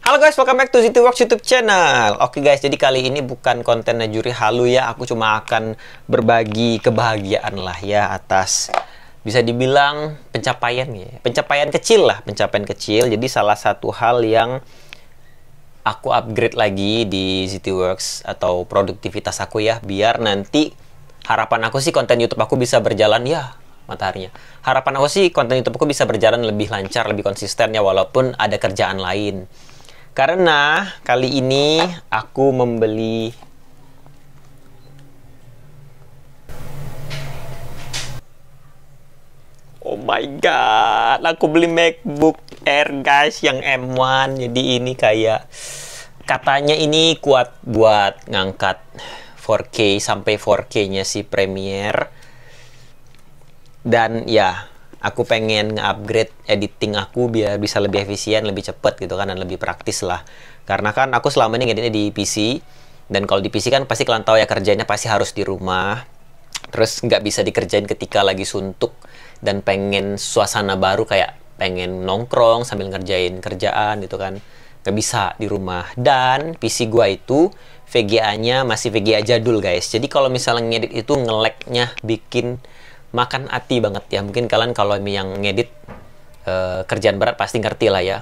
Halo guys, welcome back to Zitiworks YouTube channel. Oke guys, jadi kali ini bukan konten Najuri halu ya. Aku cuma akan berbagi kebahagiaan lah ya atas bisa dibilang pencapaian ya. Pencapaian kecil lah, pencapaian kecil. Jadi salah satu hal yang aku upgrade lagi di Zitiworks atau produktivitas aku ya, biar nanti harapan aku sih konten YouTube aku bisa berjalan ya mataharinya. Harapan aku sih konten YouTube aku bisa berjalan lebih lancar, lebih konsisten ya walaupun ada kerjaan lain. Karena kali ini aku membeli oh my god, aku beli MacBook Air guys yang M1. Jadi ini kayak katanya ini kuat buat ngangkat 4K sampai 4K-nya si Premiere. Dan ya, aku pengen nge-upgrade editing aku biar bisa lebih efisien, lebih cepat gitu kan, dan lebih praktis lah. Karena kan aku selama ini ngeditnya di PC, dan kalau di PC kan pasti kalian tahu ya kerjanya pasti harus di rumah. Terus nggak bisa dikerjain ketika lagi suntuk dan pengen suasana baru kayak pengen nongkrong sambil ngerjain kerjaan gitu kan. Nggak bisa di rumah. Dan PC gua itu VGA-nya masih VGA jadul guys. Jadi kalau misalnya ngedit itu nge-lag-nya bikin makan hati banget ya. Mungkin kalian kalau yang ngedit kerjaan berat pasti ngerti lah ya.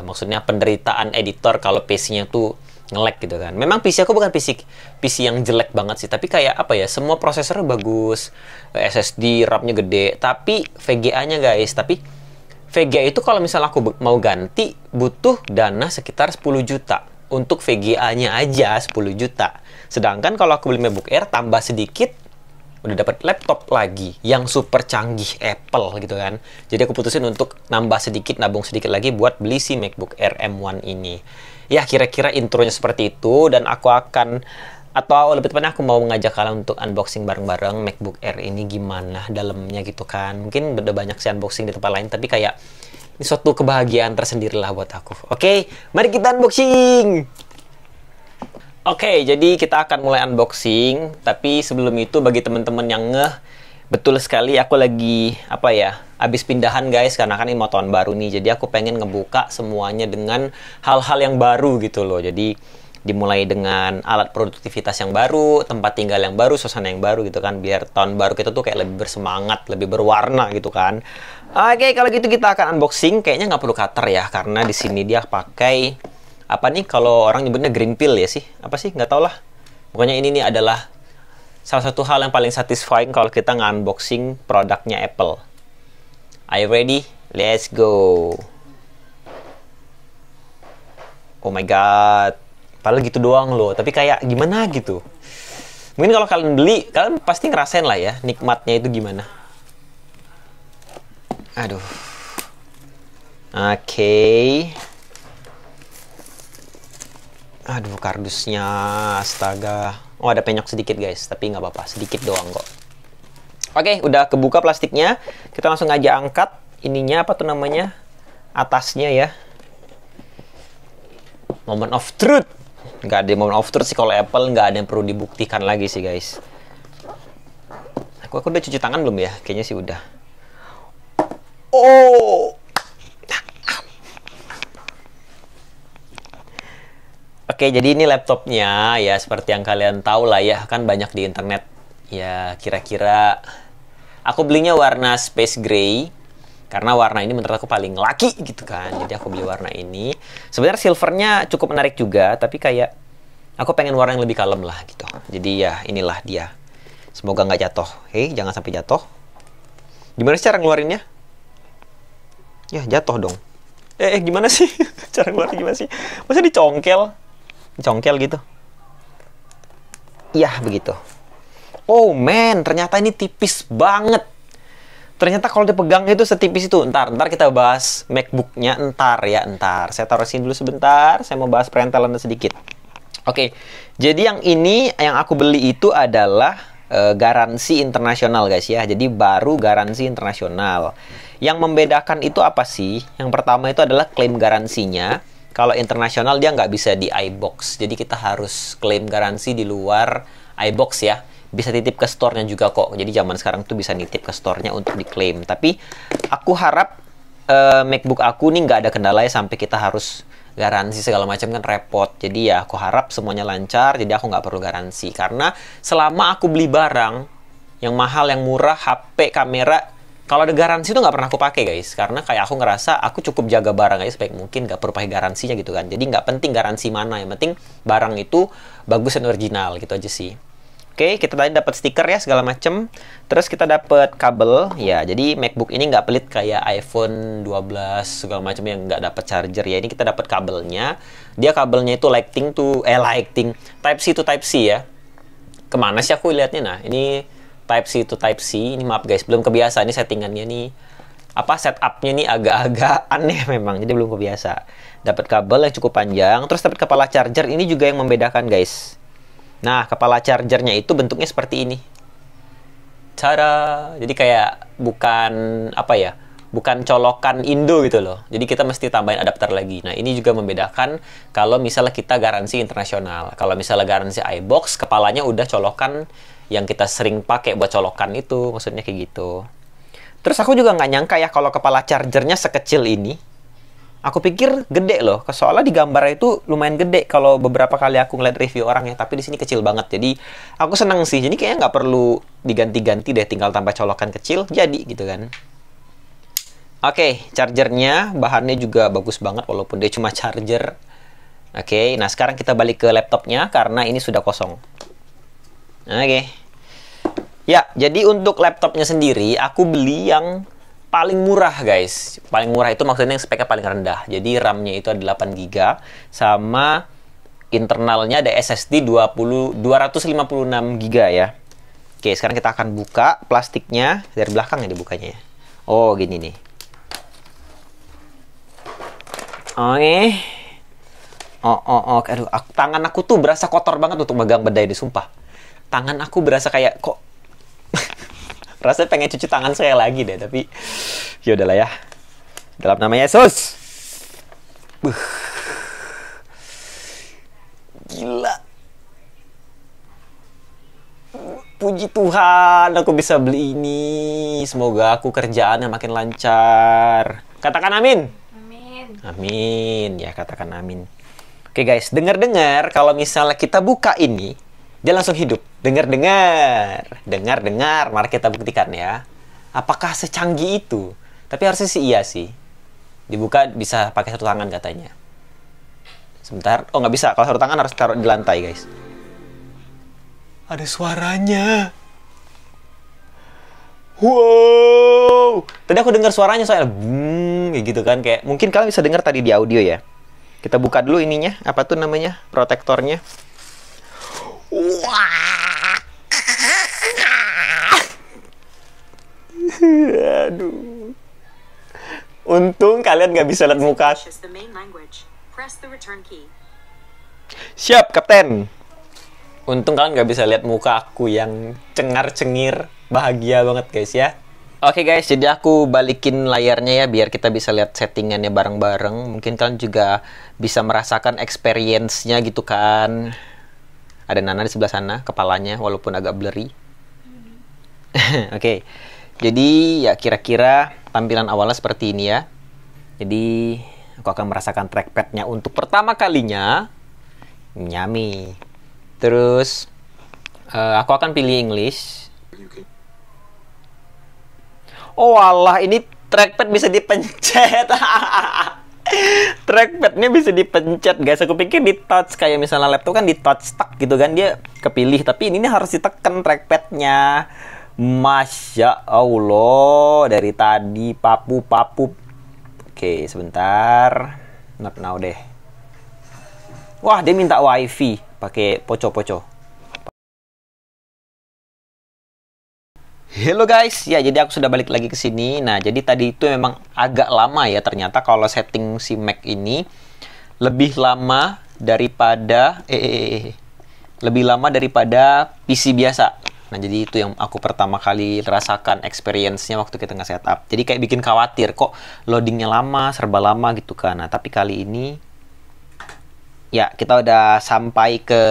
Maksudnya penderitaan editor kalau PC-nya tuh nge-lag gitu kan. Memang PC aku bukan PC yang jelek banget sih, tapi kayak apa ya, semua prosesornya bagus, SSD, RAM-nya gede, tapi VGA-nya guys, tapi VGA itu kalau misalnya aku mau ganti butuh dana sekitar 10 juta. Untuk VGA-nya aja 10 juta. Sedangkan kalau aku beli MacBook Air tambah sedikit udah dapat laptop lagi yang super canggih Apple gitu kan. Jadi aku putusin untuk nambah sedikit, nabung sedikit lagi buat beli si MacBook Air M1 ini. Ya kira-kira intronya seperti itu, dan aku akan, atau lebih tepatnya aku mau ngajak kalian untuk unboxing bareng-bareng MacBook Air ini gimana dalamnya gitu kan. Mungkin udah banyak sih unboxing di tempat lain, tapi kayak ini suatu kebahagiaan tersendiri lah buat aku. Oke, mari kita unboxing. Oke, jadi kita akan mulai unboxing. Tapi sebelum itu bagi teman-teman yang betul sekali aku lagi apa ya, habis pindahan guys, karena kan ini mau tahun baru nih. Jadi aku pengen ngebuka semuanya dengan hal-hal yang baru gitu loh. Jadi dimulai dengan alat produktivitas yang baru, tempat tinggal yang baru, suasana yang baru gitu kan, biar tahun baru kita tuh kayak lebih bersemangat, lebih berwarna gitu kan. Oke, kalau gitu kita akan unboxing. Kayaknya nggak perlu cutter ya, karena di sini dia pakai apa nih, kalau orang nyebutnya green pill ya sih, apa sih, nggak tau lah. Pokoknya ini nih adalah salah satu hal yang paling satisfying kalau kita nge-unboxing produknya Apple. Are you ready? Let's go. Oh my god, padahal gitu doang loh, tapi kayak gimana gitu. Mungkin kalau kalian beli, kalian pasti ngerasain lah ya nikmatnya itu gimana. Aduh. Oke. Aduh, kardusnya, astaga. Oh, ada penyok sedikit guys, tapi nggak apa-apa, sedikit doang kok. Oke, udah kebuka plastiknya. Kita langsung aja angkat ininya, apa tuh namanya, atasnya ya. Moment of truth. Nggak ada moment of truth sih kalau Apple, nggak ada yang perlu dibuktikan lagi sih guys. Aku udah cuci tangan belum ya? Kayaknya sih udah. Oh. Oke, jadi ini laptopnya ya, seperti yang kalian tahu lah ya, kan banyak di internet. Ya, kira-kira aku belinya warna space gray, karena warna ini menurut aku paling laki gitu kan. Jadi aku beli warna ini. Sebenarnya silvernya cukup menarik juga, tapi kayak aku pengen warna yang lebih kalem lah gitu. Jadi ya, inilah dia. Semoga nggak jatuh. Jangan sampai jatuh. Gimana sih cara ngeluarinnya? Ya, jatuh dong. Gimana sih? Cara ngeluarin gimana sih? Masa dicongkel? Congkel gitu. Iya, begitu. Oh man, ternyata ini tipis banget. Ternyata kalau dipegang itu setipis itu. Ntar kita bahas MacBook-nya ntar. Saya taruh sini dulu sebentar. Saya mau bahas perintelannya sedikit. Oke, jadi yang ini yang aku beli itu adalah garansi internasional guys ya. Jadi baru garansi internasional. Yang membedakan itu apa sih? Yang pertama itu adalah klaim garansinya. Kalau internasional dia nggak bisa di iBox, jadi kita harus klaim garansi di luar iBox ya. Bisa titip ke store-nya juga kok. Jadi zaman sekarang tuh bisa nitip ke store-nya untuk diklaim. Tapi aku harap MacBook aku nih nggak ada kendala ya sampai kita harus garansi segala macam kan repot. Jadi ya aku harap semuanya lancar, jadi aku nggak perlu garansi. Karena selama aku beli barang yang mahal, yang murah, HP, kamera, kalau ada garansi itu nggak pernah aku pakai guys. Karena kayak aku ngerasa aku cukup jaga barang aja sebaik mungkin, nggak perlu pakai garansinya gitu kan. Jadi nggak penting garansi mana, yang penting barang itu bagus dan original gitu aja sih. Oke, kita tadi dapat stiker ya segala macem. Terus kita dapat kabel. Ya, jadi MacBook ini nggak pelit kayak iPhone 12 segala macam yang nggak dapat charger ya. Ini kita dapat kabelnya. Dia kabelnya itu Type C to Type C ya. Kemana sih aku lihatnya? Nah, ini Type C to Type C. Ini maaf guys, belum kebiasa. Ini settingannya nih. Setupnya nih agak-agak aneh memang. Jadi belum kebiasa. Dapat kabel yang cukup panjang. Terus dapat kepala charger. Ini juga yang membedakan guys. Nah, kepala chargernya itu bentuknya seperti ini. Jadi kayak bukan bukan colokan Indo gitu loh. Jadi kita mesti tambahin adapter lagi. Nah, ini juga membedakan kalau misalnya kita garansi internasional. Kalau misalnya garansi iBox, kepalanya udah colokan yang kita sering pakai buat colokan itu. Maksudnya kayak gitu. Terus aku juga nggak nyangka ya kalau kepala chargernya sekecil ini. Aku pikir gede loh, soalnya di gambar itu lumayan gede kalau beberapa kali aku ngeliat review orang ya, tapi di sini kecil banget. Jadi aku seneng sih, jadi kayaknya nggak perlu diganti-ganti deh, tinggal tambah colokan kecil, jadi gitu kan. Oke, chargernya bahannya juga bagus banget walaupun dia cuma charger. Oke, nah sekarang kita balik ke laptopnya karena ini sudah kosong. Oke. Ya, jadi untuk laptopnya sendiri aku beli yang paling murah guys. Paling murah itu maksudnya yang speknya paling rendah. Jadi RAM-nya itu ada 8 GB sama internalnya ada SSD 256 GB ya. Oke, sekarang kita akan buka plastiknya dari belakang ya dibukanya ya. Oh, gini nih. Oke. Aduh, tangan aku tuh berasa kotor banget untuk megang bedai ini, sumpah. Tangan aku berasa kayak kok rasanya pengen cuci tangan saya lagi deh, tapi ya udahlah ya. Dalam nama Yesus. Gila. Puji Tuhan, aku bisa beli ini. Semoga aku kerjaannya makin lancar. Katakan amin. Amin. Amin. Ya, katakan amin. Oke guys, dengar-dengar kalau misalnya kita buka ini, dia langsung hidup. Dengar-dengar. Mari kita buktikan ya. Apakah secanggih itu? Tapi harusnya sih iya sih. Dibuka bisa pakai satu tangan katanya. Sebentar. Oh, nggak bisa. Kalau satu tangan harus taruh di lantai, guys. Ada suaranya. Wow. Tadi aku dengar suaranya soalnya kayak gitu kan. Kayak mungkin kalian bisa dengar tadi di audio ya. Kita buka dulu ininya. Apa tuh namanya? Protektornya. Wah. Aduh. Untung kalian nggak bisa lihat muka. Siap, Kapten. Untung kalian nggak bisa lihat muka aku yang cengar-cengir. Bahagia banget guys ya. Oke guys, jadi aku balikin layarnya ya biar kita bisa lihat settingannya bareng-bareng. Mungkin kalian juga bisa merasakan experience-nya gitu kan. Ada Nana di sebelah sana, kepalanya walaupun agak blurry. Oke. Jadi ya kira-kira tampilan awalnya seperti ini ya. Jadi aku akan merasakan trackpad-nya untuk pertama kalinya. Nyami. Terus aku akan pilih English. Oh alah, ini trackpad bisa dipencet. Trackpadnya bisa dipencet guys. Aku pikir di touch kayak misalnya laptop kan di touch stuck gitu kan, dia kepilih. Tapi ini harus ditekan trackpadnya. Masya Allah, dari tadi papu. Oke, sebentar. Not now deh. Wah, dia minta wifi pakai poco-poco. Halo guys, ya jadi aku sudah balik lagi ke sini. Nah, jadi tadi itu memang agak lama ya ternyata kalau setting si Mac ini lebih lama daripada lebih lama daripada PC biasa. Nah, jadi itu yang aku pertama kali rasakan experience-nya waktu kita nge-setup. Jadi kayak bikin khawatir kok loadingnya lama, serba lama gitu kan. Nah, tapi kali ini ya kita udah sampai ke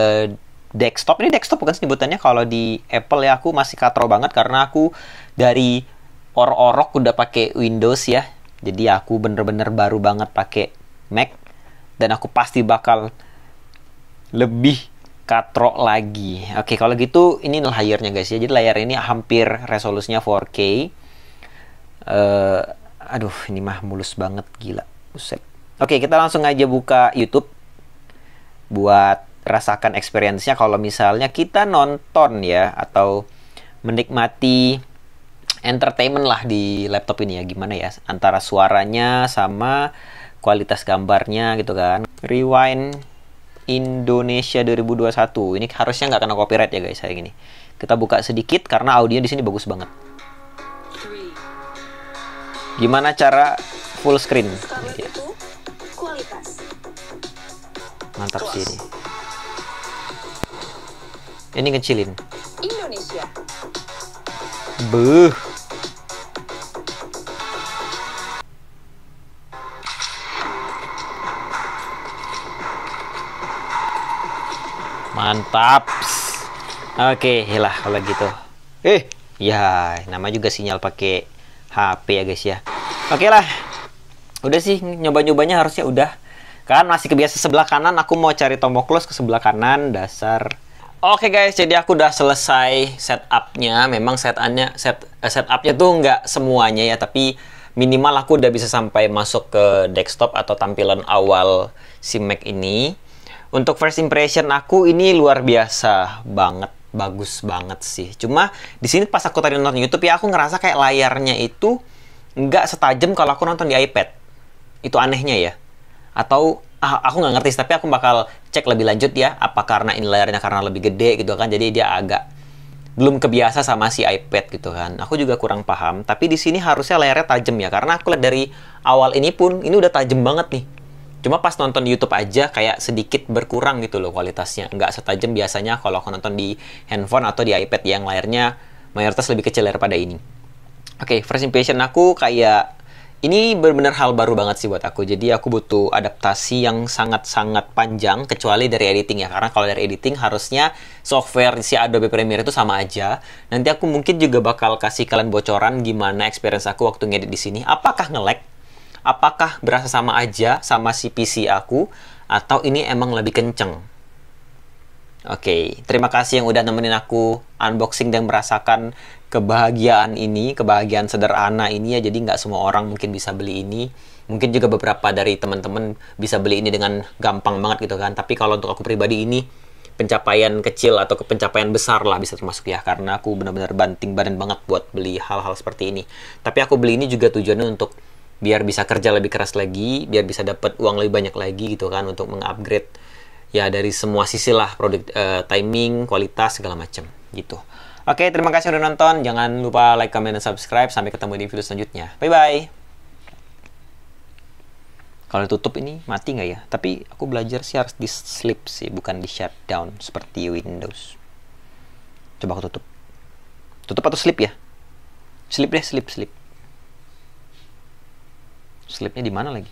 desktop. Ini desktop bukan sebutannya. Kalau di Apple ya aku masih katro banget karena aku dari orok udah pakai Windows ya. Jadi aku bener-bener baru banget pakai Mac, dan aku pasti bakal lebih katrok lagi. Oke, kalau gitu ini layarnya guys ya. Jadi layar ini hampir resolusinya 4K. Aduh, ini mah mulus banget, gila. Buset. Oke, kita langsung aja buka YouTube buat rasakan experience-nya kalau misalnya kita nonton ya, atau menikmati entertainment lah di laptop ini ya. Gimana ya, antara suaranya sama kualitas gambarnya gitu kan. Rewind Indonesia 2021. Ini harusnya nggak kena copyright ya guys, saya gini. Kita buka sedikit karena audio di sini bagus banget. Gimana cara full screen? Mantap sih ini. Ini kecilin. Indonesia. Beuh. Mantap. Oke, lah kalau gitu. Ya, nama juga sinyal pakai HP ya guys ya. Oke lah. Udah sih, nyoba-nyobanya harusnya udah. Kan masih kebiasa sebelah kanan, aku mau cari tombol close ke sebelah kanan, dasar. Oke guys, jadi aku udah selesai setupnya. Memang setupnya tuh nggak semuanya ya, tapi minimal aku udah bisa sampai masuk ke desktop atau tampilan awal si Mac ini. Untuk first impression aku ini luar biasa banget, bagus banget sih. Cuma di sini pas aku tadi nonton YouTube ya, aku ngerasa kayak layarnya itu nggak setajam kalau aku nonton di iPad. Itu anehnya ya. Atau aku nggak ngerti, tapi aku bakal cek lebih lanjut ya, apa karena ini layarnya karena lebih gede gitu kan, jadi dia agak belum kebiasa sama si iPad gitu kan. Aku juga kurang paham, tapi di sini harusnya layarnya tajam ya, karena aku lihat dari awal ini pun ini udah tajam banget nih. Cuma pas nonton di YouTube aja kayak sedikit berkurang gitu loh kualitasnya, nggak setajam biasanya kalau aku nonton di handphone atau di iPad yang layarnya mayoritas lebih kecil daripada ini. Oke, first impression aku kayak ini benar-benar hal baru banget sih buat aku. Jadi aku butuh adaptasi yang sangat-sangat panjang, kecuali dari editing ya. Karena kalau dari editing harusnya software si Adobe Premiere itu sama aja. Nanti aku mungkin juga bakal kasih kalian bocoran gimana experience aku waktu ngedit di sini. Apakah nge-lag? Apakah berasa sama aja sama si PC aku? Atau ini emang lebih kenceng? Oke, terima kasih yang udah nemenin aku unboxing dan merasakan kebahagiaan ini, kebahagiaan sederhana ini ya. Jadi nggak semua orang mungkin bisa beli ini. Mungkin juga beberapa dari teman-teman bisa beli ini dengan gampang banget gitu kan. Tapi kalau untuk aku pribadi ini pencapaian kecil atau pencapaian besar lah bisa termasuk ya. Karena aku benar-benar banting badan banget buat beli hal-hal seperti ini. Tapi aku beli ini juga tujuannya untuk biar bisa kerja lebih keras lagi, biar bisa dapat uang lebih banyak lagi gitu kan, untuk mengupgrade ya dari semua sisi lah, produk, timing, kualitas, segala macam gitu. Oke, terima kasih udah nonton. Jangan lupa like, comment, dan subscribe. Sampai ketemu di video selanjutnya. Bye-bye. Kalau tutup ini mati nggak ya? Tapi aku belajar sih harus di sleep sih, bukan di shutdown seperti Windows. Coba aku tutup. Tutup atau sleep ya? Sleep deh, sleep. Sleepnya di mana lagi?